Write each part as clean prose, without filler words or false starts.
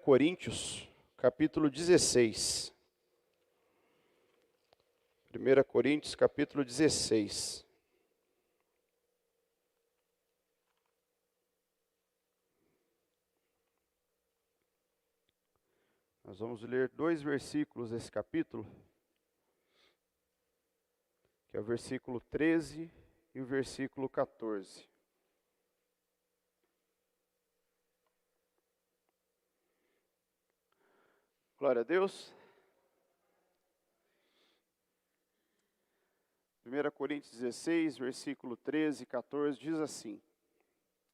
Coríntios, capítulo 16. 1 Coríntios, capítulo 16. Nós vamos ler 2 versículos desse capítulo, que é o versículo 13 e o versículo 14. Glória a Deus. 1 Coríntios 16, versículo 13 e 14, diz assim: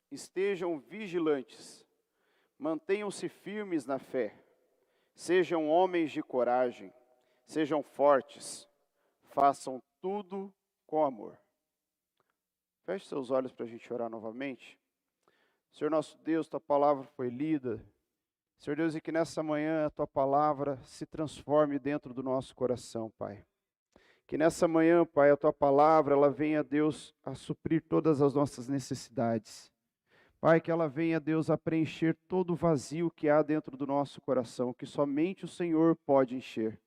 Estejam vigilantes, mantenham-se firmes na fé, sejam homens de coragem, sejam fortes, façam tudo com amor. Feche seus olhos para a gente orar novamente. Senhor nosso Deus, Tua palavra foi lida. Senhor Deus, e que nessa manhã a Tua palavra se transforme dentro do nosso coração, Pai. Que nessa manhã, Pai, a Tua palavra, ela venha, Deus, a suprir todas as nossas necessidades. Pai, que ela venha, Deus, a preencher todo o vazio que há dentro do nosso coração, que somente o Senhor pode encher.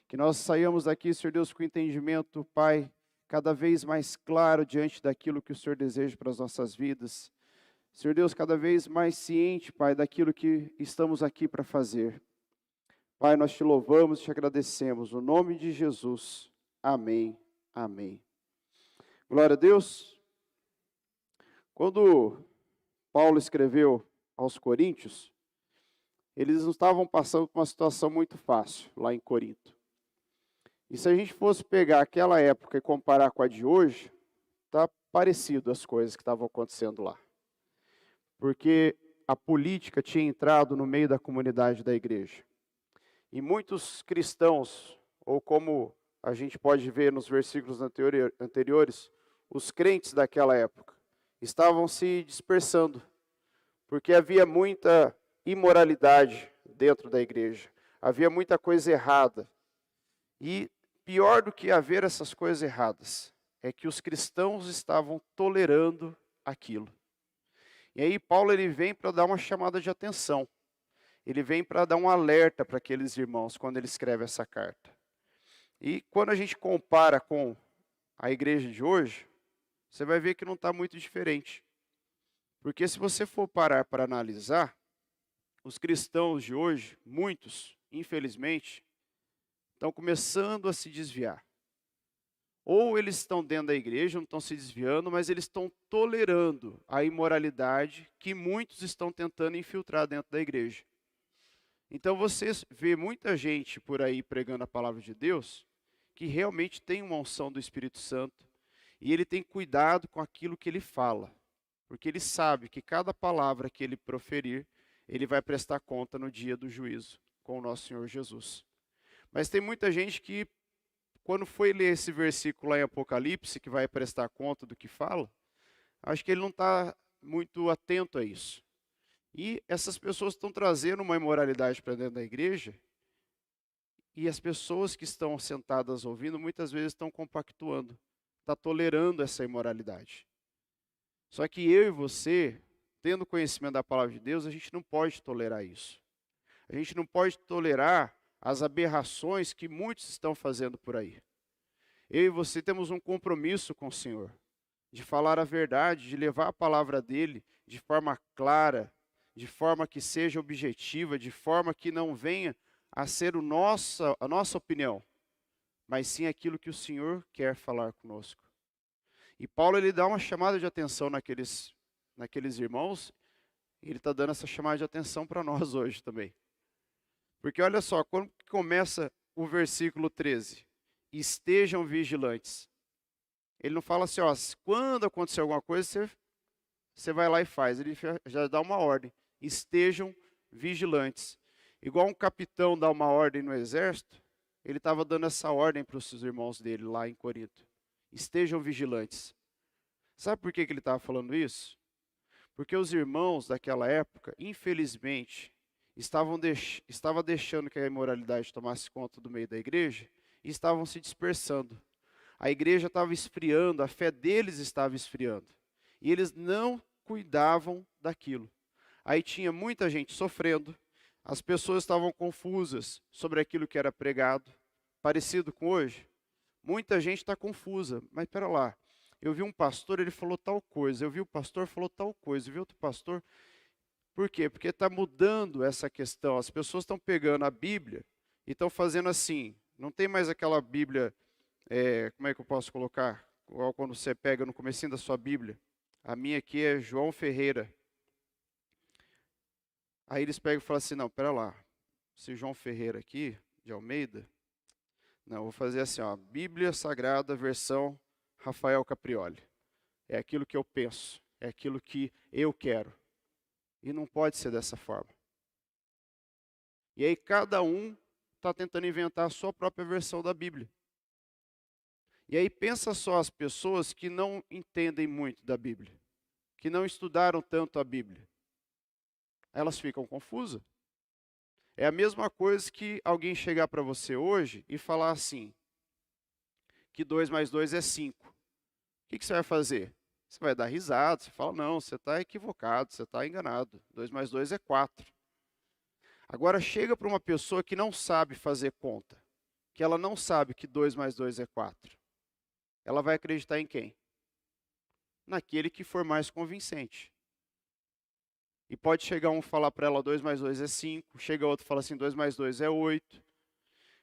Que nós saiamos daqui, Senhor Deus, com entendimento, Pai, cada vez mais claro diante daquilo que o Senhor deseja para as nossas vidas. Senhor Deus, cada vez mais ciente, Pai, daquilo que estamos aqui para fazer. Pai, nós te louvamos e te agradecemos. No nome de Jesus. Amém. Amém. Glória a Deus. Quando Paulo escreveu aos Coríntios, eles não estavam passando por uma situação muito fácil lá em Corinto. E se a gente fosse pegar aquela época e comparar com a de hoje, está parecido as coisas que estavam acontecendo lá. Porque a política tinha entrado no meio da comunidade da igreja. E muitos cristãos, ou como a gente pode ver nos versículos anteriores, os crentes daquela época, estavam se dispersando, porque havia muita imoralidade dentro da igreja, havia muita coisa errada. E pior do que haver essas coisas erradas, é que os cristãos estavam tolerando aquilo. E aí Paulo ele vem para dar uma chamada de atenção. Ele vem para dar um alerta para aqueles irmãos quando ele escreve essa carta. E quando a gente compara com a igreja de hoje, você vai ver que não está muito diferente. Porque se você for parar para analisar, os cristãos de hoje, muitos, infelizmente, estão começando a se desviar. Ou eles estão dentro da igreja, não estão se desviando, mas eles estão tolerando a imoralidade que muitos estão tentando infiltrar dentro da igreja. Então você vê muita gente por aí pregando a palavra de Deus, que realmente tem uma unção do Espírito Santo, e ele tem cuidado com aquilo que ele fala, porque ele sabe que cada palavra que ele proferir, ele vai prestar conta no dia do juízo com o nosso Senhor Jesus. Mas tem muita gente que, quando foi ler esse versículo lá em Apocalipse, que vai prestar conta do que fala, acho que ele não está muito atento a isso. E essas pessoas estão trazendo uma imoralidade para dentro da igreja, e as pessoas que estão sentadas ouvindo, muitas vezes estão compactuando, estão tolerando essa imoralidade. Só que eu e você, tendo conhecimento da palavra de Deus, a gente não pode tolerar isso. A gente não pode tolerar as aberrações que muitos estão fazendo por aí. Eu e você temos um compromisso com o Senhor, de falar a verdade, de levar a palavra dele de forma clara, de forma que seja objetiva, de forma que não venha a ser a nossa opinião, mas sim aquilo que o Senhor quer falar conosco. E Paulo ele dá uma chamada de atenção naqueles irmãos, e ele está dando essa chamada de atenção para nós hoje também. Porque olha só, quando começa o versículo 13, estejam vigilantes. Ele não fala assim, ó, quando acontecer alguma coisa, você vai lá e faz. Ele já dá uma ordem, estejam vigilantes. Igual um capitão dá uma ordem no exército, ele estava dando essa ordem para os seus irmãos dele lá em Corinto. Estejam vigilantes. Sabe por que ele estava falando isso? Porque os irmãos daquela época, infelizmente, estavam deixando que a imoralidade tomasse conta do meio da igreja e estavam se dispersando. A igreja estava esfriando, a fé deles estava esfriando. E eles não cuidavam daquilo. Aí tinha muita gente sofrendo, As pessoas estavam confusas sobre aquilo que era pregado, parecido com hoje. Muita gente está confusa, mas espera lá. Eu vi um pastor, ele falou tal coisa. Eu vi o pastor, falou tal coisa. Eu vi outro pastor. Por quê? Porque está mudando essa questão. As pessoas estão pegando a Bíblia e estão fazendo assim. Não tem mais aquela Bíblia, como é que eu posso colocar? Igual quando você pega no comecinho da sua Bíblia. A minha aqui é João Ferreira. Aí eles pegam e falam assim, não, espera lá. Esse João Ferreira aqui, de Almeida, não, eu vou fazer assim, ó, Bíblia Sagrada, versão Rafael Caprioli. É aquilo que eu penso, é aquilo que eu quero. E não pode ser dessa forma. E aí cada um está tentando inventar a sua própria versão da Bíblia. E aí pensa só as pessoas que não entendem muito da Bíblia, que não estudaram tanto a Bíblia. Elas ficam confusas. É a mesma coisa que alguém chegar para você hoje e falar assim, que 2 mais 2 é 5. O que você vai fazer? Você vai dar risada, você fala, não, você está equivocado, você está enganado. 2 mais 2 é 4. Agora chega para uma pessoa que não sabe fazer conta, que ela não sabe que 2 mais 2 é 4. Ela vai acreditar em quem? Naquele que for mais convincente. E pode chegar um e falar para ela 2 mais 2 é 5, chega outro e fala assim, 2 mais 2 é 8.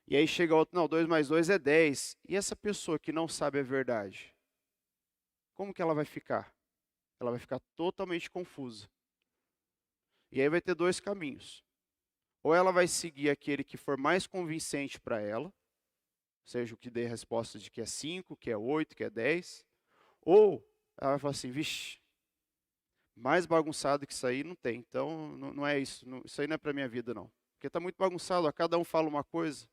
E aí chega outro, não, 2 mais 2 é 10. E essa pessoa que não sabe a verdade, como que ela vai ficar? Ela vai ficar totalmente confusa. E aí vai ter dois caminhos. Ou ela vai seguir aquele que for mais convincente para ela, seja o que dê a resposta de que é 5, que é 8, que é 10. Ou ela vai falar assim, vixe, mais bagunçado que isso aí não tem. Então não é isso, isso aí não é para minha vida não. Porque está muito bagunçado, ó, cada um fala uma coisa.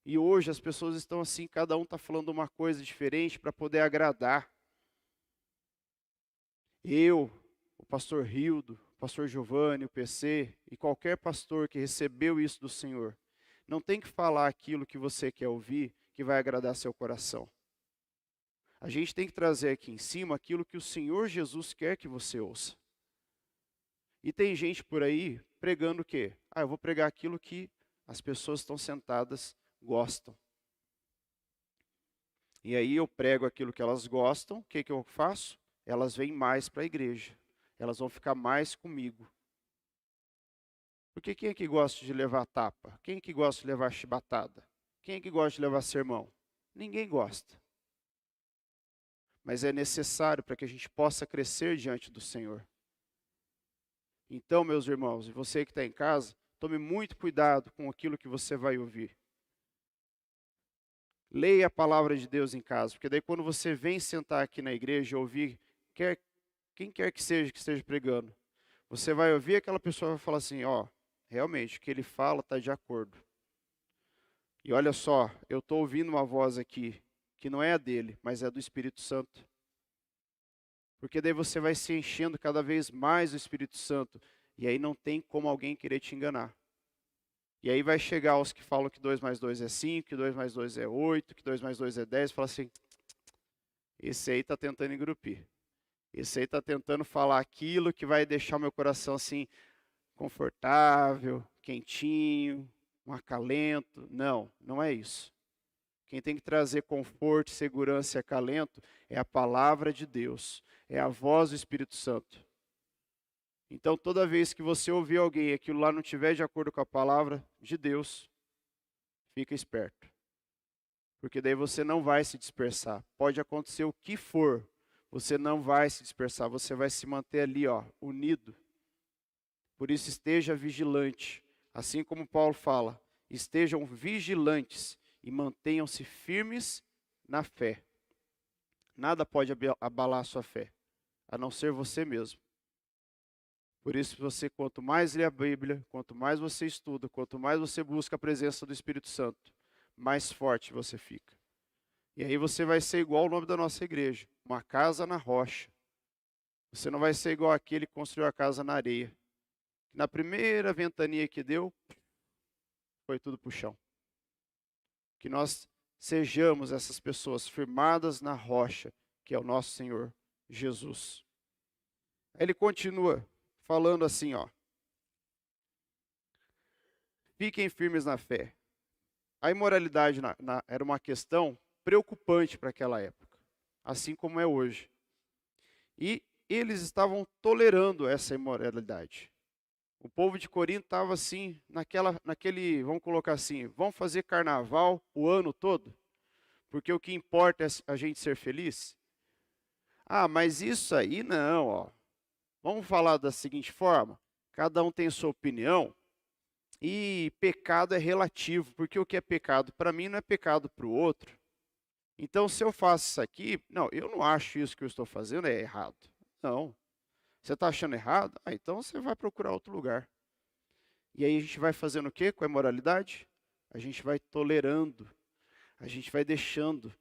E hoje as pessoas estão assim, cada um está falando uma coisa diferente para poder agradar. Eu, o pastor Rildo, o pastor Giovanni, o PC e qualquer pastor que recebeu isso do Senhor, não tem que falar aquilo que você quer ouvir, que vai agradar seu coração. A gente tem que trazer aqui em cima aquilo que o Senhor Jesus quer que você ouça. E tem gente por aí pregando o quê? Eu vou pregar aquilo que as pessoas estão sentadas gostam. E aí eu prego aquilo que elas gostam, o que eu faço? Elas vêm mais para a igreja. Elas vão ficar mais comigo. Porque quem é que gosta de levar tapa? Quem é que gosta de levar chibatada? Quem é que gosta de levar sermão? Ninguém gosta. Mas é necessário para que a gente possa crescer diante do Senhor. Então, meus irmãos, e você que está em casa, tome muito cuidado com aquilo que você vai ouvir. Leia a palavra de Deus em casa, porque daí quando você vem sentar aqui na igreja e ouvir quem quer que seja que esteja pregando, você vai ouvir aquela pessoa vai falar assim, realmente, o que ele fala está de acordo. E olha só, eu estou ouvindo uma voz aqui, que não é a dele, mas é do Espírito Santo. Porque daí você vai se enchendo cada vez mais do Espírito Santo, e aí não tem como alguém querer te enganar. E aí vai chegar os que falam que 2 mais 2 é 5, que 2 mais 2 é 8, que 2 mais 2 é 10, fala assim, esse aí está tentando engrupir. Esse aí está tentando falar aquilo que vai deixar o meu coração assim, confortável, quentinho, um acalento. Não, não é isso. Quem tem que trazer conforto, segurança e acalento é a palavra de Deus, é a voz do Espírito Santo. Então, toda vez que você ouvir alguém e aquilo lá não estiver de acordo com a palavra de Deus, fica esperto. Porque daí você não vai se dispersar. Pode acontecer o que for, você não vai se dispersar, você vai se manter ali, unido. Por isso, esteja vigilante. Assim como Paulo fala, estejam vigilantes e mantenham-se firmes na fé. Nada pode abalar a sua fé, a não ser você mesmo. Por isso, quanto mais lê a Bíblia, quanto mais você estuda, quanto mais você busca a presença do Espírito Santo, mais forte você fica. E aí você vai ser igual ao nome da nossa igreja, uma casa na rocha. Você não vai ser igual aquele que construiu a casa na areia. Na primeira ventania que deu, foi tudo para o chão. Que nós sejamos essas pessoas firmadas na rocha, que é o nosso Senhor Jesus. Aí ele continua falando assim, Fiquem firmes na fé. A imoralidade era uma questão preocupante para aquela época, assim como é hoje. E eles estavam tolerando essa imoralidade. O povo de Corinto estava assim, naquele, vamos colocar assim, vamos fazer carnaval o ano todo? Porque o que importa é a gente ser feliz? Ah, mas isso aí não, ó. Vamos falar da seguinte forma: cada um tem sua opinião e pecado é relativo, porque o que é pecado para mim não é pecado para o outro. Então, se eu faço isso aqui, não, eu não acho isso que eu estou fazendo é errado. Não. Você está achando errado? Ah, então você vai procurar outro lugar. E aí a gente vai fazendo o quê com a imoralidade? A gente vai tolerando, a gente vai deixando.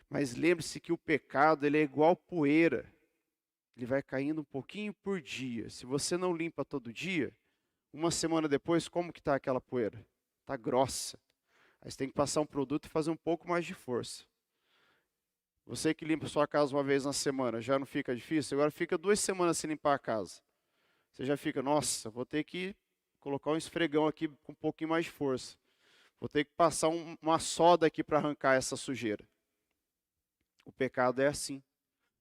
Mas lembre-se que o pecado ele é igual poeira. Ele vai caindo um pouquinho por dia. Se você não limpa todo dia, uma semana depois, como que está aquela poeira? Está grossa. Aí você tem que passar um produto e fazer um pouco mais de força. Você que limpa sua casa uma vez na semana, já não fica difícil? Agora fica 2 semanas sem limpar a casa. Você já fica, nossa, vou ter que colocar um esfregão aqui com um pouquinho mais de força. Vou ter que passar uma soda aqui para arrancar essa sujeira. O pecado é assim.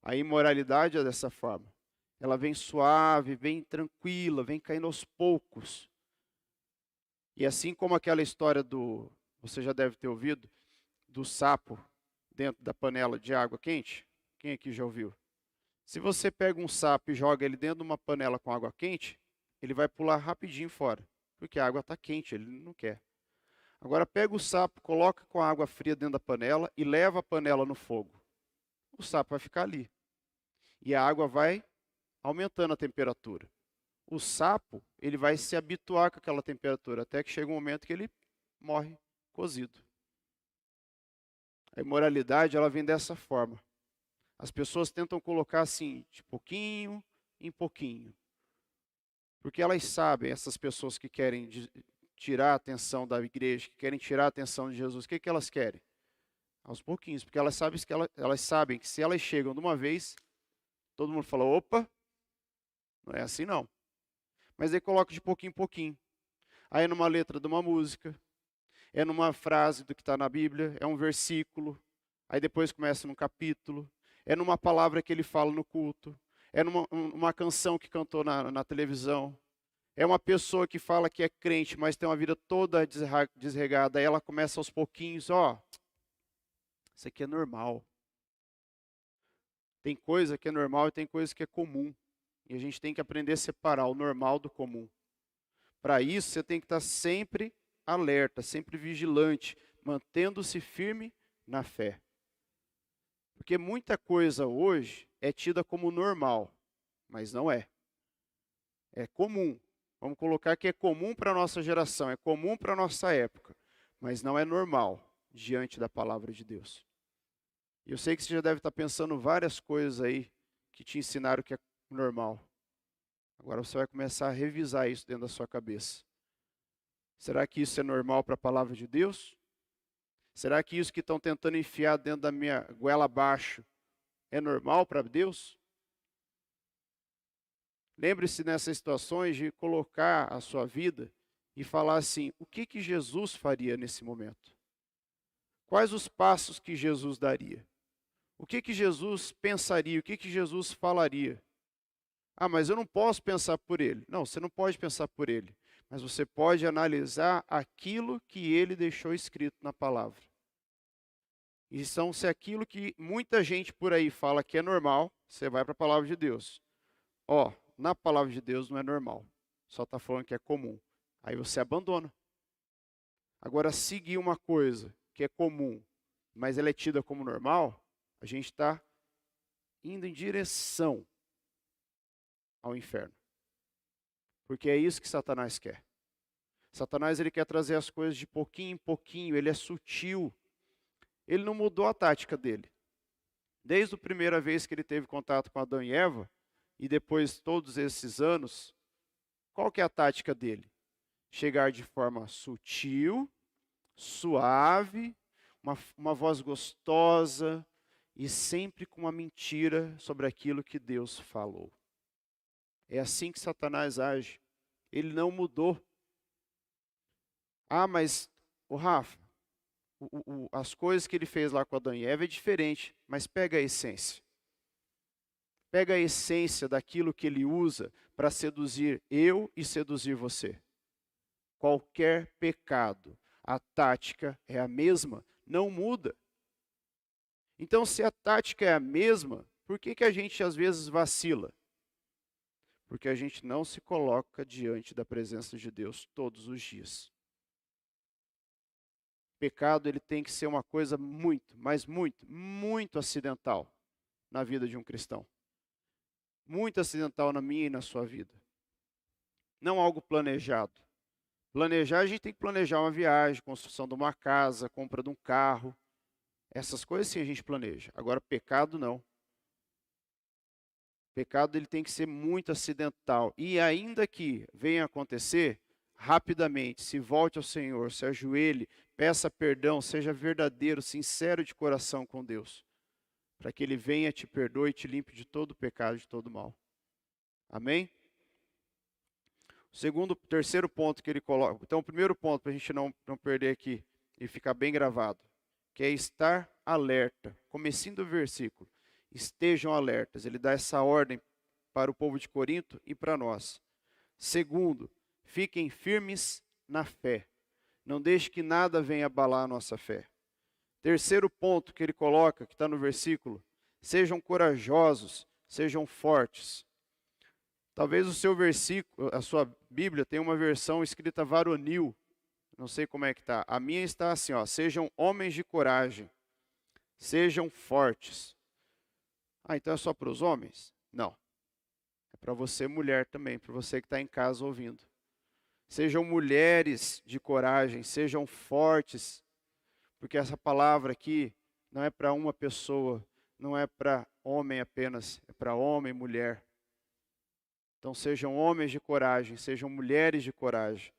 A imoralidade é dessa forma. Ela vem suave, vem tranquila, vem caindo aos poucos. E assim como aquela história você já deve ter ouvido, do sapo dentro da panela de água quente. Quem aqui já ouviu? Se você pega um sapo e joga ele dentro de uma panela com água quente, ele vai pular rapidinho fora, porque a água está quente, ele não quer. Agora pega o sapo, coloca com a água fria dentro da panela e leva a panela no fogo. O sapo vai ficar ali. E a água vai aumentando a temperatura. O sapo, ele vai se habituar com aquela temperatura, até que chega um momento que ele morre cozido. A imoralidade, ela vem dessa forma. As pessoas tentam colocar assim, de pouquinho em pouquinho. Porque elas sabem, essas pessoas que querem tirar a atenção da igreja, que querem tirar a atenção de Jesus, o que elas querem? Aos pouquinhos, porque elas sabem que se elas chegam de uma vez, todo mundo fala, opa, não é assim não. Mas aí coloca de pouquinho em pouquinho. Aí é numa letra de uma música, é numa frase do que está na Bíblia, é um versículo, aí depois começa num capítulo, é numa palavra que ele fala no culto, é numa canção que cantou na televisão, é uma pessoa que fala que é crente, mas tem uma vida toda desregada, aí ela começa aos pouquinhos, ó, isso aqui é normal. Tem coisa que é normal e tem coisa que é comum. E a gente tem que aprender a separar o normal do comum. Para isso, você tem que estar sempre alerta, sempre vigilante, mantendo-se firme na fé. Porque muita coisa hoje é tida como normal, mas não é. É comum. Vamos colocar que é comum para a nossa geração, é comum para a nossa época, mas não é normal diante da palavra de Deus. E eu sei que você já deve estar pensando várias coisas aí que te ensinaram que é normal. Agora você vai começar a revisar isso dentro da sua cabeça. Será que isso é normal para a palavra de Deus? Será que isso que estão tentando enfiar dentro da minha goela abaixo é normal para Deus? Lembre-se nessas situações de colocar a sua vida e falar assim, o que Jesus faria nesse momento? Quais os passos que Jesus daria? O que Jesus pensaria? O que Jesus falaria? Ah, mas eu não posso pensar por ele. Não, você não pode pensar por ele. Mas você pode analisar aquilo que ele deixou escrito na palavra. E então, se aquilo que muita gente por aí fala que é normal, você vai para a palavra de Deus. Ó, na palavra de Deus não é normal. Só está falando que é comum. Aí você abandona. Agora, seguir uma coisa que é comum, mas ela é tida como normal, a gente está indo em direção ao inferno. Porque é isso que Satanás quer. Satanás ele quer trazer as coisas de pouquinho em pouquinho, ele é sutil. Ele não mudou a tática dele. Desde a primeira vez que ele teve contato com Adão e Eva, e depois todos esses anos, qual que é a tática dele? Chegar de forma sutil, suave, uma voz gostosa e sempre com uma mentira sobre aquilo que Deus falou. É assim que Satanás age. Ele não mudou. Ah, mas, o Rafa, as coisas que ele fez lá com Adão e Eva é diferente, mas pega a essência. Pega a essência daquilo que ele usa para seduzir eu e seduzir você. Qualquer pecado, a tática é a mesma, não muda. Então, se a tática é a mesma, por que a gente às vezes vacila? Porque a gente não se coloca diante da presença de Deus todos os dias. O pecado ele tem que ser uma coisa muito, mas muito, muito acidental na vida de um cristão. Muito acidental na minha e na sua vida. Não algo planejado. Planejar, a gente tem que planejar uma viagem, construção de uma casa, compra de um carro. Essas coisas sim a gente planeja. Agora, pecado não. O pecado ele tem que ser muito acidental. E ainda que venha acontecer, rapidamente, se volte ao Senhor, se ajoelhe, peça perdão, seja verdadeiro, sincero de coração com Deus. Para que Ele venha, te perdoe e te limpe de todo o pecado, de todo o mal. Amém? Terceiro ponto que ele coloca. Então, o primeiro ponto, para a gente não perder aqui e ficar bem gravado, que é estar alerta. Comecinho do versículo. Estejam alertas. Ele dá essa ordem para o povo de Corinto e para nós. Segundo, fiquem firmes na fé. Não deixe que nada venha abalar a nossa fé. Terceiro ponto que ele coloca, que está no versículo, sejam corajosos, sejam fortes. Talvez o seu versículo, a sua Bíblia tenha uma versão escrita varonil, não sei como é que está. A minha está assim, ó, sejam homens de coragem, sejam fortes. Ah, então é só para os homens? Não. É para você mulher também, para você que está em casa ouvindo. Sejam mulheres de coragem, sejam fortes. Porque essa palavra aqui não é para uma pessoa, não é para homem apenas, é para homem e mulher. Então sejam homens de coragem, sejam mulheres de coragem.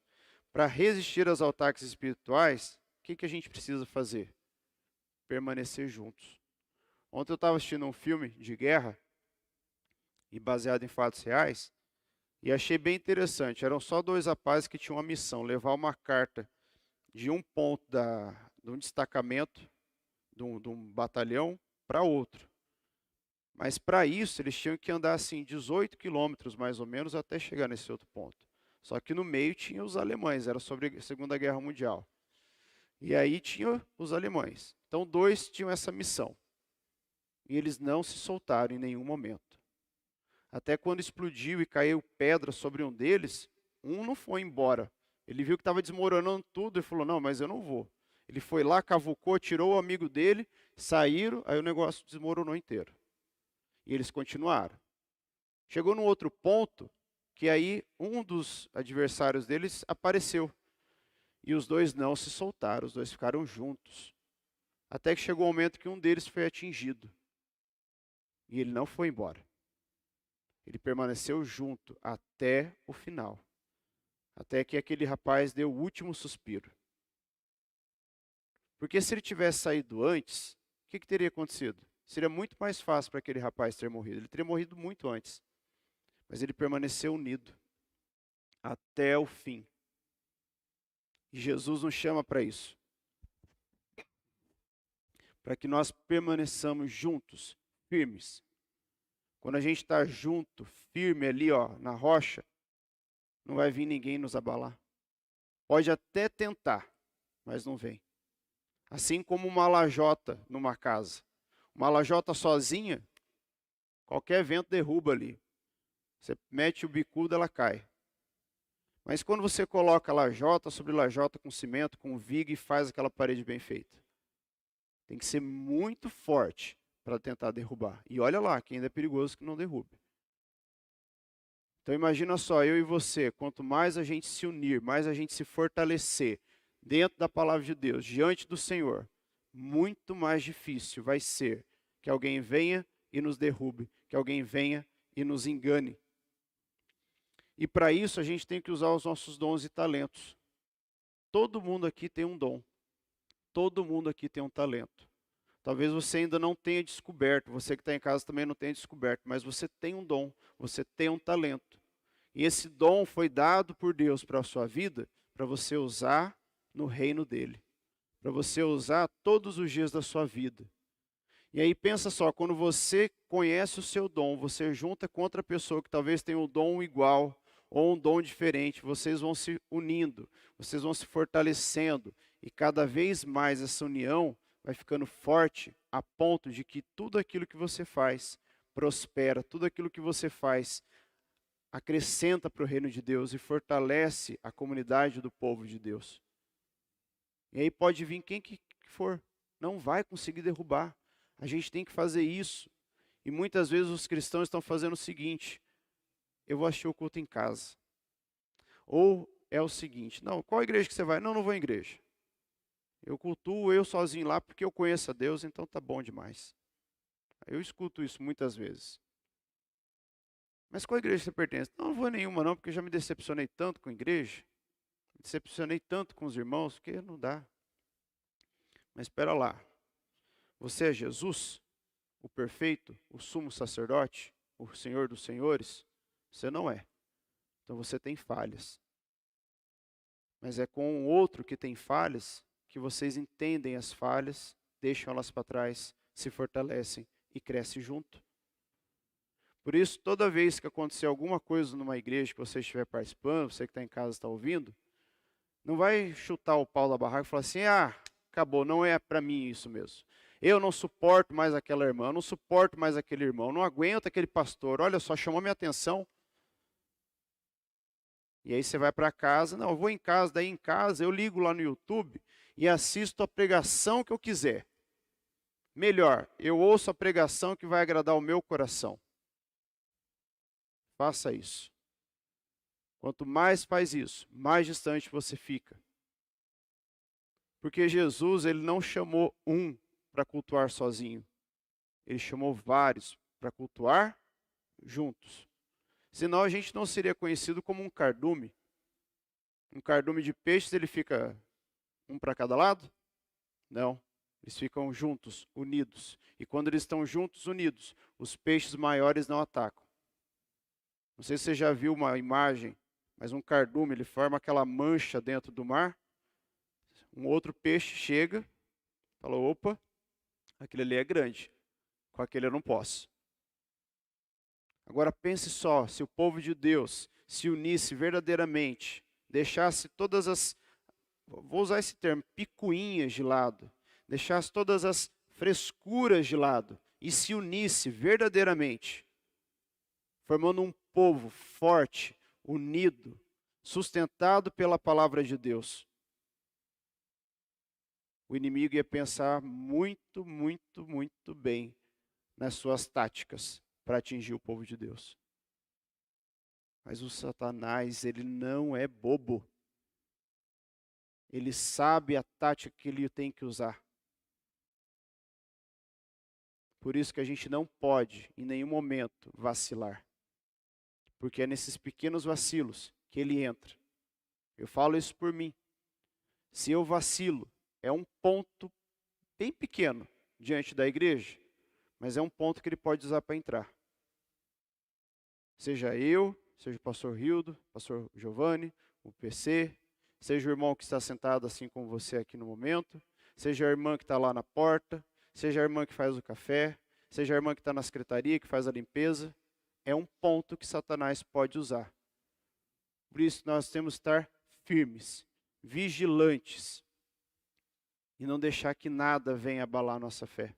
Para resistir aos ataques espirituais, o que a gente precisa fazer? Permanecer juntos. Ontem eu estava assistindo um filme de guerra, e baseado em fatos reais, e achei bem interessante. Eram só dois rapazes que tinham uma missão, levar uma carta de um ponto de um destacamento, de um batalhão, para outro. Mas para isso eles tinham que andar assim 18 quilômetros mais ou menos até chegar nesse outro ponto. Só que no meio tinha os alemães, era sobre a Segunda Guerra Mundial. E aí tinha os alemães. Então dois tinham essa missão. E eles não se soltaram em nenhum momento. Até quando explodiu e caiu pedra sobre um deles, um não foi embora. Ele viu que estava desmoronando tudo e falou, não, mas eu não vou. Ele foi lá, cavucou, tirou o amigo dele, saíram, aí o negócio desmoronou inteiro. E eles continuaram. Chegou num outro ponto, que aí um dos adversários deles apareceu. E os dois não se soltaram, os dois ficaram juntos. Até que chegou o momento que um deles foi atingido. E ele não foi embora. Ele permaneceu junto até o final. Até que aquele rapaz deu o último suspiro. Porque se ele tivesse saído antes, o que teria acontecido? Seria muito mais fácil para aquele rapaz ter morrido. Ele teria morrido muito antes. Mas ele permaneceu unido até o fim. E Jesus nos chama para isso. Para que nós permaneçamos juntos, firmes. Quando a gente está junto, firme ali, ó, na rocha, não vai vir ninguém nos abalar. Pode até tentar, mas não vem. Assim como uma lajota numa casa. Uma lajota sozinha, qualquer vento derruba ali. Você mete o bicudo, ela cai. Mas quando você coloca lajota sobre lajota com cimento, com viga e faz aquela parede bem feita. Tem que ser muito forte para tentar derrubar. E olha lá, que ainda é perigoso que não derrube. Então imagina só, eu e você, quanto mais a gente se unir, mais a gente se fortalecer dentro da palavra de Deus, diante do Senhor, muito mais difícil vai ser que alguém venha e nos derrube, que alguém venha e nos engane. E para isso a gente tem que usar os nossos dons e talentos. Todo mundo aqui tem um dom. Todo mundo aqui tem um talento. Talvez você ainda não tenha descoberto, você que está em casa também não tenha descoberto, mas você tem um dom, você tem um talento. E esse dom foi dado por Deus para a sua vida, para você usar no reino dele, para você usar todos os dias da sua vida. E aí pensa só, quando você conhece o seu dom, você junta com outra pessoa que talvez tenha um dom igual ou um dom diferente, vocês vão se unindo, vocês vão se fortalecendo e cada vez mais essa união vai ficando forte a ponto de que tudo aquilo que você faz prospera, tudo aquilo que você faz acrescenta para o reino de Deus e fortalece a comunidade do povo de Deus. E aí pode vir quem que for, não vai conseguir derrubar. A gente tem que fazer isso. E muitas vezes os cristãos estão fazendo o seguinte: eu vou assistir o culto em casa. Ou é o seguinte: não, qual igreja que você vai? Não, não vou em igreja. Eu cultuo eu sozinho lá porque eu conheço a Deus, então tá bom demais. Eu escuto isso muitas vezes. Mas qual igreja você pertence? Não, não vou em nenhuma não, porque eu já me decepcionei tanto com a igreja. Me decepcionei tanto com os irmãos, que não dá. Mas espera lá. Você é Jesus, o perfeito, o sumo sacerdote, o Senhor dos senhores? Você não é. Então você tem falhas. Mas é com o outro que tem falhas que vocês entendem as falhas, deixam elas para trás, se fortalecem e crescem junto. Por isso, toda vez que acontecer alguma coisa numa igreja que você estiver participando, você que está em casa está ouvindo, não vai chutar o pau da barraca e falar assim: ah, acabou, não é para mim isso mesmo. Eu não suporto mais aquela irmã, eu não suporto mais aquele irmão, não aguento aquele pastor, olha só, chamou minha atenção. E aí você vai para casa, não, eu vou em casa, daí em casa eu ligo lá no YouTube e assisto a pregação que eu quiser. Melhor, eu ouço a pregação que vai agradar o meu coração. Faça isso. Quanto mais faz isso, mais distante você fica. Porque Jesus, ele não chamou um para cultuar sozinho. Ele chamou vários para cultuar juntos. Senão a gente não seria conhecido como um cardume. Um cardume de peixes, ele fica um para cada lado? Não. Eles ficam juntos, unidos. E quando eles estão juntos, unidos, os peixes maiores não atacam. Não sei se você já viu uma imagem, mas um cardume, ele forma aquela mancha dentro do mar. Um outro peixe chega, fala: opa, aquele ali é grande, com aquele eu não posso. Agora pense só, se o povo de Deus se unisse verdadeiramente, deixasse todas as, vou usar esse termo, picuinhas de lado, deixasse todas as frescuras de lado e se unisse verdadeiramente, formando um povo forte, unido, sustentado pela palavra de Deus. O inimigo ia pensar muito, muito, muito bem nas suas táticas para atingir o povo de Deus. Mas o Satanás, ele não é bobo. Ele sabe a tática que ele tem que usar. Por isso que a gente não pode, em nenhum momento, vacilar. Porque é nesses pequenos vacilos que ele entra. Eu falo isso por mim. Se eu vacilo, é um ponto bem pequeno diante da igreja, mas é um ponto que ele pode usar para entrar. Seja eu, seja o pastor Hildo, pastor Giovanni, o PC, seja o irmão que está sentado assim com você aqui no momento, seja a irmã que está lá na porta, seja a irmã que faz o café, seja a irmã que está na secretaria, que faz a limpeza, é um ponto que Satanás pode usar. Por isso nós temos que estar firmes, vigilantes, e não deixar que nada venha abalar nossa fé.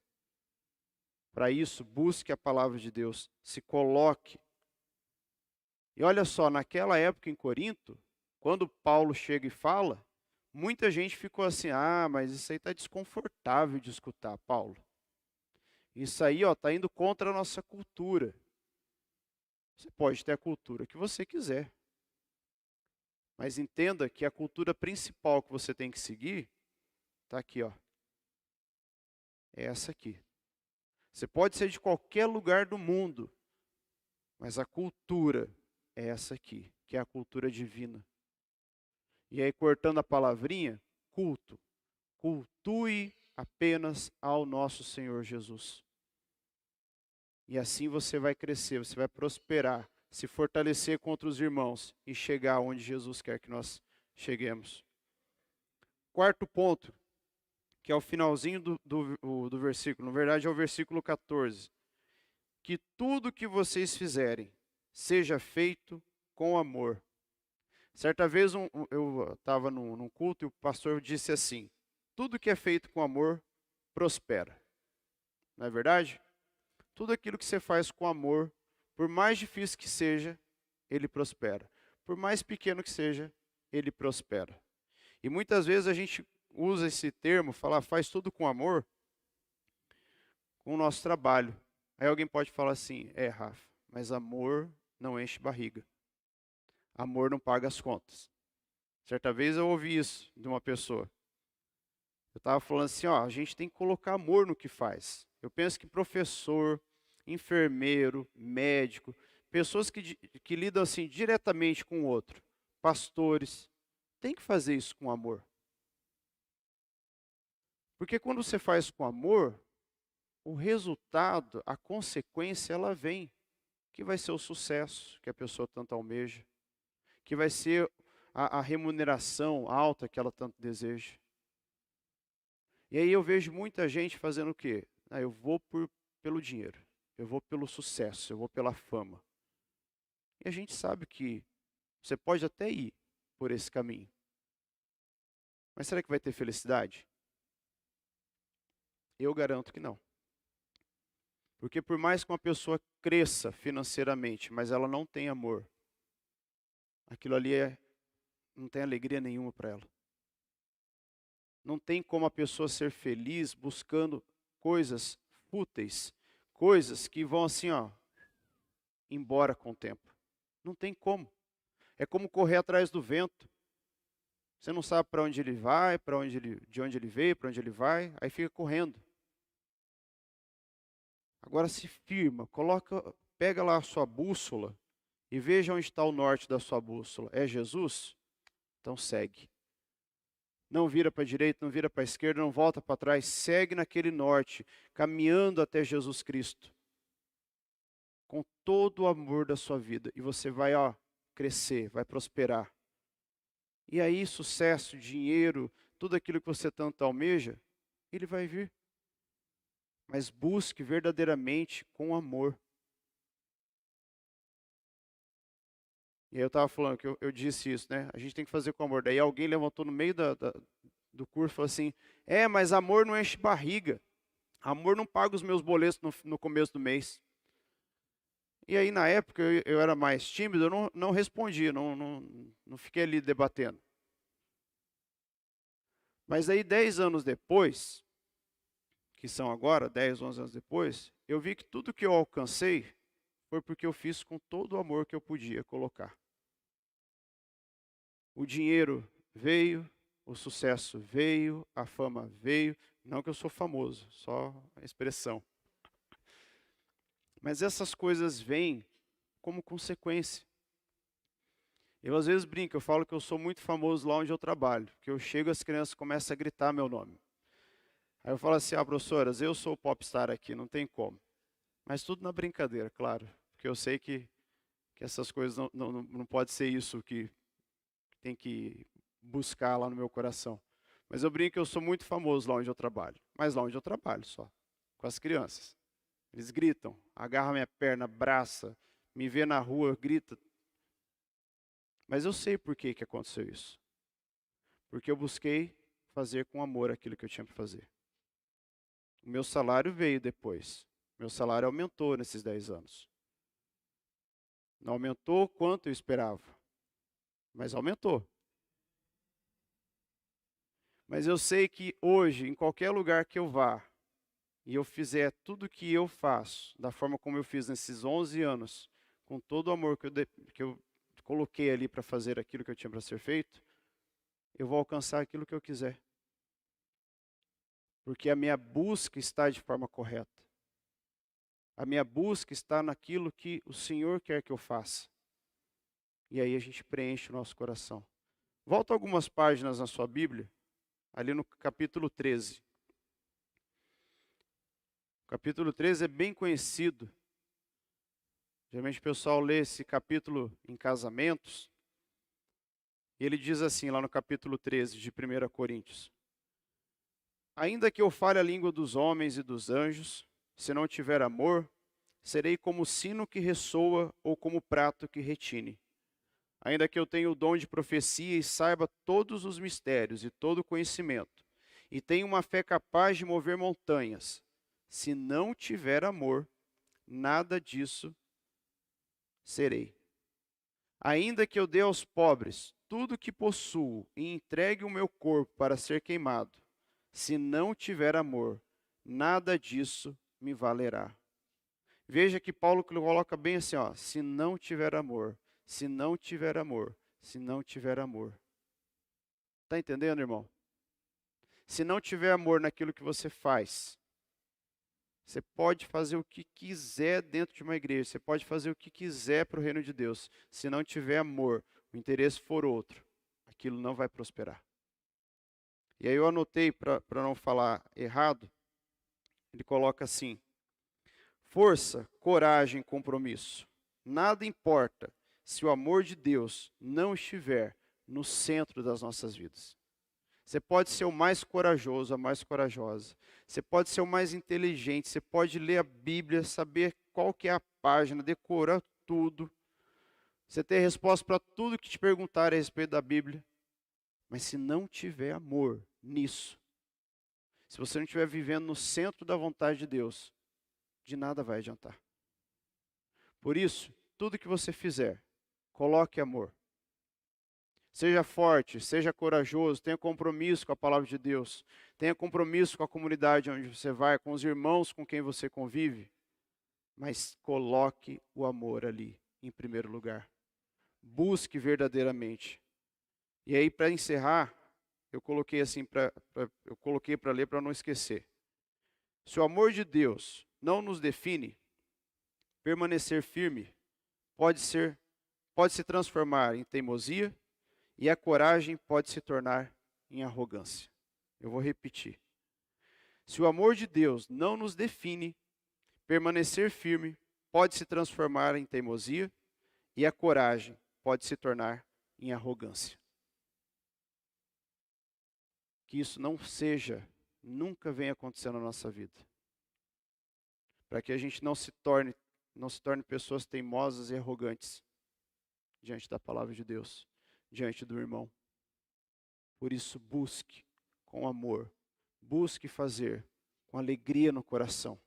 Para isso, busque a palavra de Deus, se coloque. E olha só, naquela época em Corinto, quando Paulo chega e fala, muita gente ficou assim: ah, mas isso aí está desconfortável de escutar, Paulo. Isso aí está indo contra a nossa cultura. Você pode ter a cultura que você quiser. Mas entenda que a cultura principal que você tem que seguir está aqui, ó. É essa aqui. Você pode ser de qualquer lugar do mundo, mas a cultura é essa aqui, que é a cultura divina. E aí, cortando a palavrinha, culto. Cultue apenas ao nosso Senhor Jesus. E assim você vai crescer, você vai prosperar, se fortalecer contra os irmãos e chegar onde Jesus quer que nós cheguemos. quarto ponto, que é o finalzinho do versículo, na verdade é o versículo 14. Que tudo que vocês fizerem seja feito com amor. Certa vez eu estava num culto e o pastor disse assim: tudo que é feito com amor prospera. Não é verdade? Tudo aquilo que você faz com amor, por mais difícil que seja, ele prospera. Por mais pequeno que seja, ele prospera. E muitas vezes a gente usa esse termo, falar faz tudo com amor, com o nosso trabalho. Aí alguém pode falar assim, Rafa, mas amor não enche barriga. Amor não paga as contas. Certa vez eu ouvi isso de uma pessoa. Eu estava falando assim, a gente tem que colocar amor no que faz. Eu penso que professor, enfermeiro, médico, pessoas que lidam assim diretamente com o outro, pastores, tem que fazer isso com amor. Porque quando você faz com amor, o resultado, a consequência, ela vem. Que vai ser o sucesso que a pessoa tanto almeja. Que vai ser a remuneração alta que ela tanto deseja. E aí eu vejo muita gente fazendo o quê? Eu vou pelo dinheiro, eu vou pelo sucesso, eu vou pela fama. E a gente sabe que você pode até ir por esse caminho. Mas será que vai ter felicidade? Eu garanto que não. Porque por mais que uma pessoa cresça financeiramente, mas ela não tem amor, aquilo ali não tem alegria nenhuma para ela. Não tem como a pessoa ser feliz buscando coisas fúteis, coisas que vão assim, embora com o tempo. Não tem como. É como correr atrás do vento. Você não sabe para onde ele vai, de onde ele veio, para onde ele vai, aí fica correndo. Agora se firma, pega lá a sua bússola e veja onde está o norte da sua bússola. É Jesus? Então segue. Não vira para a direita, não vira para a esquerda, não volta para trás. Segue naquele norte, caminhando até Jesus Cristo. Com todo o amor da sua vida. E você vai crescer, vai prosperar. E aí sucesso, dinheiro, tudo aquilo que você tanto almeja, ele vai vir. Mas busque verdadeiramente com amor. E aí eu estava falando que eu disse isso, né? A gente tem que fazer com amor. Daí alguém levantou no meio do curso e falou assim, mas amor não enche barriga. Amor não paga os meus boletos no começo do mês. E aí na época eu era mais tímido, eu não respondia, não fiquei ali debatendo. Mas aí 10 anos depois, que são agora, 10, 11 anos depois, eu vi que tudo que eu alcancei foi porque eu fiz com todo o amor que eu podia colocar. O dinheiro veio, o sucesso veio, a fama veio. Não que eu sou famoso, só a expressão. Mas essas coisas vêm como consequência. Eu às vezes brinco, eu falo que eu sou muito famoso lá onde eu trabalho. Que eu chego, as crianças começam a gritar meu nome. Aí eu falo assim, professoras, eu sou o popstar aqui, não tem como. Mas tudo na brincadeira, claro. Porque eu sei que essas coisas não pode ser isso que tem que buscar lá no meu coração. Mas eu brinco que eu sou muito famoso lá onde eu trabalho. Mas lá onde eu trabalho só, com as crianças. Eles gritam, agarram minha perna, abraça, me vê na rua, grita. Mas eu sei por que aconteceu isso. Porque eu busquei fazer com amor aquilo que eu tinha para fazer. O meu salário veio depois. Meu salário aumentou nesses 10 anos. Não aumentou quanto eu esperava, mas aumentou. Mas eu sei que hoje, em qualquer lugar que eu vá, e eu fizer tudo que eu faço, da forma como eu fiz nesses 11 anos, com todo o amor que eu coloquei ali para fazer aquilo que eu tinha para ser feito, eu vou alcançar aquilo que eu quiser. Porque a minha busca está de forma correta. A minha busca está naquilo que o Senhor quer que eu faça. E aí a gente preenche o nosso coração. Volta algumas páginas na sua Bíblia, ali no capítulo 13. O capítulo 13 é bem conhecido. Geralmente o pessoal lê esse capítulo em casamentos. E ele diz assim, lá no capítulo 13 de 1 Coríntios: ainda que eu fale a língua dos homens e dos anjos, se não tiver amor, serei como o sino que ressoa ou como o prato que retine. Ainda que eu tenha o dom de profecia e saiba todos os mistérios e todo o conhecimento, e tenha uma fé capaz de mover montanhas, se não tiver amor, nada disso serei. Ainda que eu dê aos pobres tudo o que possuo e entregue o meu corpo para ser queimado, se não tiver amor, nada disso me valerá. Veja que Paulo coloca bem assim, ó, se não tiver amor, se não tiver amor, se não tiver amor. Está entendendo, irmão? Se não tiver amor naquilo que você faz, você pode fazer o que quiser dentro de uma igreja, você pode fazer o que quiser para o reino de Deus. Se não tiver amor, o interesse for outro, aquilo não vai prosperar. E aí eu anotei, para não falar errado, ele coloca assim: força, coragem, compromisso. Nada importa se o amor de Deus não estiver no centro das nossas vidas. Você pode ser o mais corajoso, a mais corajosa. Você pode ser o mais inteligente, você pode ler a Bíblia, saber qual que é a página, decorar tudo. Você ter resposta para tudo que te perguntarem a respeito da Bíblia. Mas se não tiver amor nisso, se você não estiver vivendo no centro da vontade de Deus, de nada vai adiantar. Por isso, tudo que você fizer, coloque amor. Seja forte, seja corajoso, tenha compromisso com a palavra de Deus. Tenha compromisso com a comunidade onde você vai, com os irmãos com quem você convive. Mas coloque o amor ali, em primeiro lugar. Busque verdadeiramente. E aí, para encerrar, eu coloquei assim para ler para não esquecer. Se o amor de Deus não nos define, permanecer firme pode se transformar em teimosia, e a coragem pode se tornar em arrogância. Eu vou repetir. Se o amor de Deus não nos define, permanecer firme pode se transformar em teimosia, e a coragem pode se tornar em arrogância. Que isso não seja, nunca venha acontecer na nossa vida. Para que a gente não se torne pessoas teimosas e arrogantes diante da palavra de Deus, diante do irmão. Por isso, busque com amor, busque fazer com alegria no coração.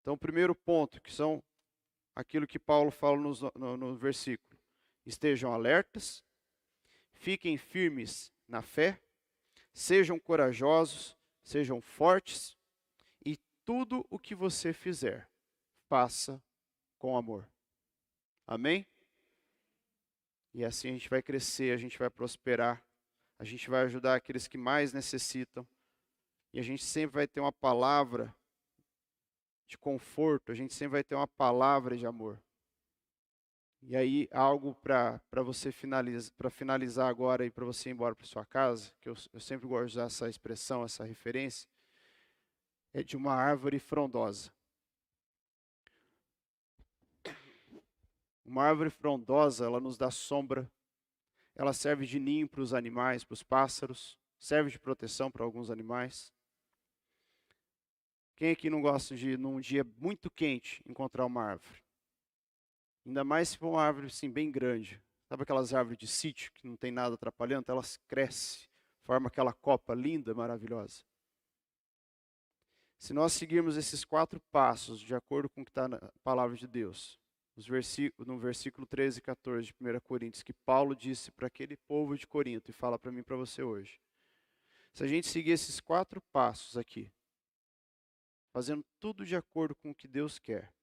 Então, o primeiro ponto, que são aquilo que Paulo fala no versículo: estejam alertas, fiquem firmes na fé, sejam corajosos, sejam fortes, e tudo o que você fizer, faça com amor. Amém? E assim a gente vai crescer, a gente vai prosperar, a gente vai ajudar aqueles que mais necessitam, e a gente sempre vai ter uma palavra de conforto, a gente sempre vai ter uma palavra de amor. E aí, algo para você finalizar agora e para você ir embora para sua casa, que eu sempre gosto de usar essa expressão, essa referência, é de uma árvore frondosa. Uma árvore frondosa, ela nos dá sombra, ela serve de ninho para os animais, para os pássaros, serve de proteção para alguns animais. Quem aqui não gosta de, num dia muito quente, encontrar uma árvore? Ainda mais se for uma árvore assim, bem grande. Sabe aquelas árvores de sítio que não tem nada atrapalhando? Então elas crescem, formam aquela copa linda, maravilhosa. Se nós seguirmos esses 4 passos, de acordo com o que está na palavra de Deus, no versículo 13 e 14 de 1 Coríntios, que Paulo disse para aquele povo de Corinto, e fala para mim e para você hoje. Se a gente seguir esses 4 passos aqui, fazendo tudo de acordo com o que Deus quer,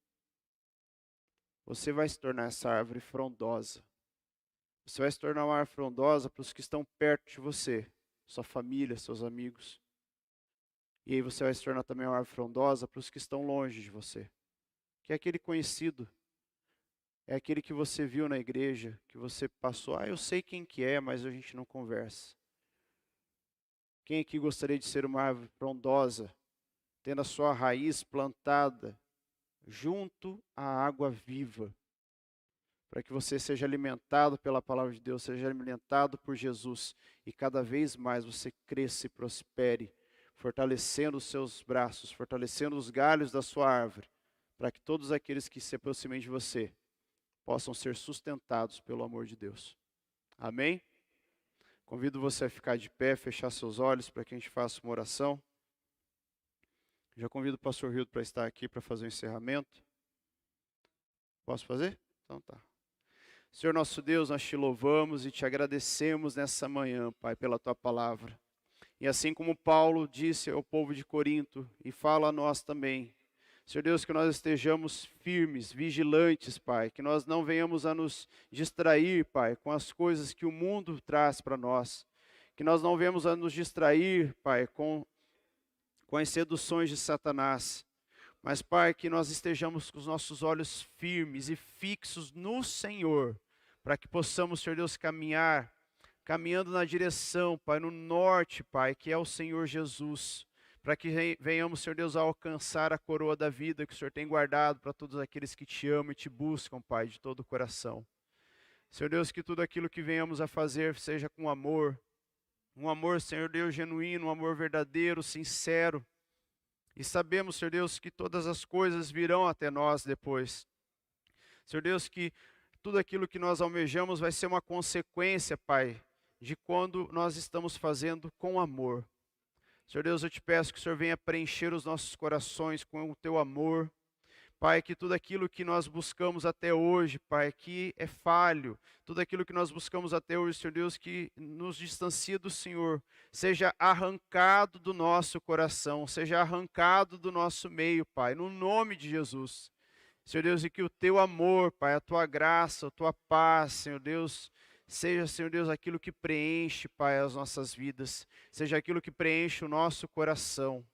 você vai se tornar essa árvore frondosa. Você vai se tornar uma árvore frondosa para os que estão perto de você, sua família, seus amigos. E aí você vai se tornar também uma árvore frondosa para os que estão longe de você, que é aquele conhecido, é aquele que você viu na igreja, que você passou, eu sei quem que é, mas a gente não conversa. Quem aqui gostaria de ser uma árvore frondosa, tendo a sua raiz plantada junto à água viva, para que você seja alimentado pela palavra de Deus, seja alimentado por Jesus e cada vez mais você cresça e prospere, fortalecendo os seus braços, fortalecendo os galhos da sua árvore, para que todos aqueles que se aproximem de você possam ser sustentados pelo amor de Deus. Amém? Convido você a ficar de pé, fechar seus olhos para que a gente faça uma oração. Já convido o pastor Hildo para estar aqui para fazer o encerramento. Posso fazer? Então tá. Senhor nosso Deus, nós te louvamos e te agradecemos nessa manhã, Pai, pela tua palavra. E assim como Paulo disse ao povo de Corinto, e fala a nós também, Senhor Deus, que nós estejamos firmes, vigilantes, Pai, que nós não venhamos a nos distrair, Pai, com as coisas que o mundo traz para nós, que nós não venhamos a nos distrair, Pai, com as seduções de Satanás, mas, Pai, que nós estejamos com os nossos olhos firmes e fixos no Senhor, para que possamos, Senhor Deus, caminhando na direção, Pai, no norte, Pai, que é o Senhor Jesus, para que venhamos, Senhor Deus, a alcançar a coroa da vida que o Senhor tem guardado para todos aqueles que te amam e te buscam, Pai, de todo o coração. Senhor Deus, que tudo aquilo que venhamos a fazer seja com amor, um amor, Senhor Deus, genuíno, um amor verdadeiro, sincero. E sabemos, Senhor Deus, que todas as coisas virão até nós depois. Senhor Deus, que tudo aquilo que nós almejamos vai ser uma consequência, Pai, de quando nós estamos fazendo com amor. Senhor Deus, eu te peço que o Senhor venha preencher os nossos corações com o teu amor. Pai, que tudo aquilo que nós buscamos até hoje, Pai, que é falho, tudo aquilo que nós buscamos até hoje, Senhor Deus, que nos distancia do Senhor, seja arrancado do nosso coração, seja arrancado do nosso meio, Pai, no nome de Jesus. Senhor Deus, e que o teu amor, Pai, a tua graça, a tua paz, Senhor Deus, seja, Senhor Deus, aquilo que preenche, Pai, as nossas vidas, seja aquilo que preenche o nosso coração.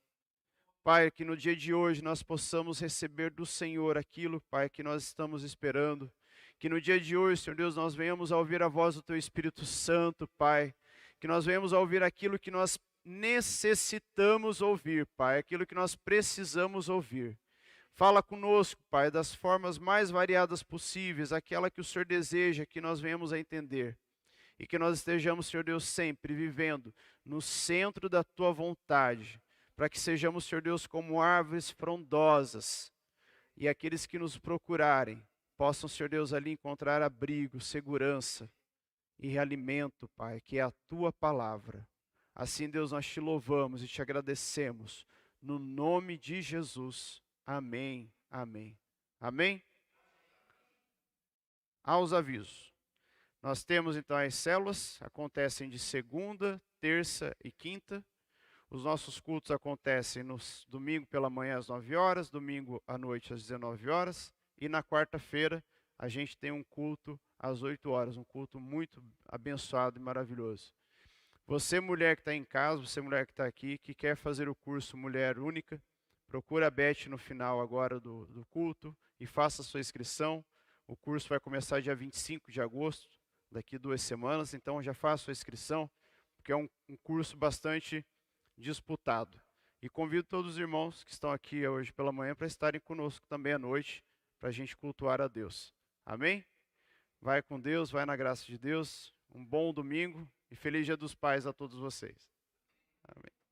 Pai, que no dia de hoje nós possamos receber do Senhor aquilo, Pai, que nós estamos esperando. Que no dia de hoje, Senhor Deus, nós venhamos a ouvir a voz do Teu Espírito Santo, Pai. Que nós venhamos a ouvir aquilo que nós necessitamos ouvir, Pai, aquilo que nós precisamos ouvir. Fala conosco, Pai, das formas mais variadas possíveis, aquela que o Senhor deseja que nós venhamos a entender. E que nós estejamos, Senhor Deus, sempre vivendo no centro da Tua vontade, para que sejamos, Senhor Deus, como árvores frondosas, e aqueles que nos procurarem possam, Senhor Deus, ali encontrar abrigo, segurança e alimento, Pai, que é a Tua palavra. Assim, Deus, nós te louvamos e te agradecemos, no nome de Jesus. Amém, amém, amém? Aos avisos. Nós temos, então, as células, acontecem de segunda, terça e quinta. Os nossos cultos acontecem no domingo pela manhã às 9 horas, domingo à noite às 19 horas, e na quarta-feira a gente tem um culto às 8 horas, um culto muito abençoado e maravilhoso. Você, mulher que está em casa, você, mulher que está aqui, que quer fazer o curso Mulher Única, procura a Beth no final agora do culto e faça a sua inscrição. O curso vai começar dia 25 de agosto, daqui 2 semanas, então já faça a sua inscrição, porque é um curso bastante disputado. E convido todos os irmãos que estão aqui hoje pela manhã para estarem conosco também à noite, para a gente cultuar a Deus. Amém? Vai com Deus, vai na graça de Deus. Um bom domingo e feliz Dia dos Pais a todos vocês. Amém.